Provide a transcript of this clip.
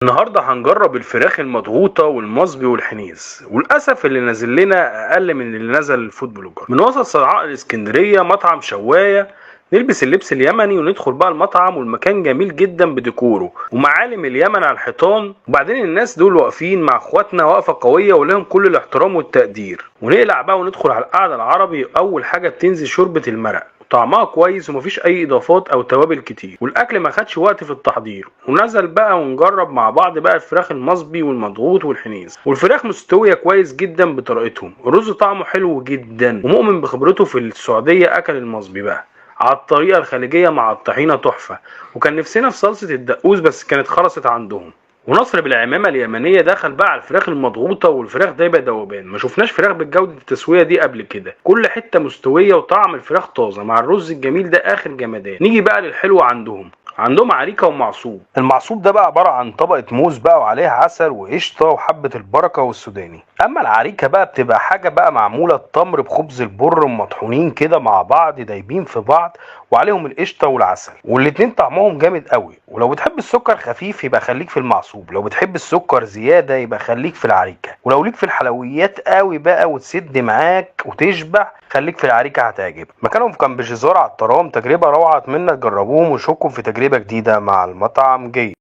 النهارده هنجرب الفراخ المضغوطة والمصبي والحنيز، وللأسف اللي نازل لنا أقل من اللي نزل الفود بلوجر. من وسط صنعاء الإسكندرية مطعم شواية، نلبس اللبس اليمني وندخل بقى المطعم، والمكان جميل جدا بديكوره ومعالم اليمن على الحيطان. وبعدين الناس دول واقفين مع اخواتنا وقفة قوية ولهم كل الاحترام والتقدير. ونقلع بقى وندخل على القعدة العربي. أول حاجة بتنزل شوربة المرق، طعمها كويس ومفيش اي اضافات او توابل كتير، والاكل ما خدش وقت في التحضير. ونزل بقى ونجرب مع بعض بقى الفراخ المصبي والمضغوط والحنيز، والفراخ مستويه كويس جدا بطريقتهم. الرز طعمه حلو جدا، ومؤمن بخبرته في السعوديه اكل المصبي بقى على الطريقه الخليجيه مع الطحينه تحفه. وكان نفسنا في صلصه الدقوس بس كانت خلصت عندهم. ونصر بالعمامه اليمنيه دخل بقى على الفراخ المضغوطه والفراخ دايبه دوبان. ما شفناش فراخ بالجوده التسويه دي قبل كده، كل حته مستويه وطعم الفراخ طازه مع الرز الجميل ده اخر جمدان. نيجي بقى للحلو عندهم عريكه ومعصوب. المعصوب ده بقى عباره عن طبقه موز بقى وعليها عسل وقشطه وحبه البركه والسوداني. اما العريكه بقى بتبقى حاجه بقى معموله التمر بخبز البر ومطحونين كده مع بعض دايبين في بعض، وعليهم القشطه والعسل، والاتنين طعمهم جامد قوي. ولو بتحب السكر خفيف يبقى خليك في المعصوب، لو بتحب السكر زياده يبقى خليك في العريكه، ولو ليك في الحلويات قوي بقى وتسد معاك وتشبع خليك في العريكه هتعجبك. مكانهم كان بجزار على الترام. تجربه روعه، اتمنى تجربوهم وشوفكم في تجربه جديده مع المطعم جاي.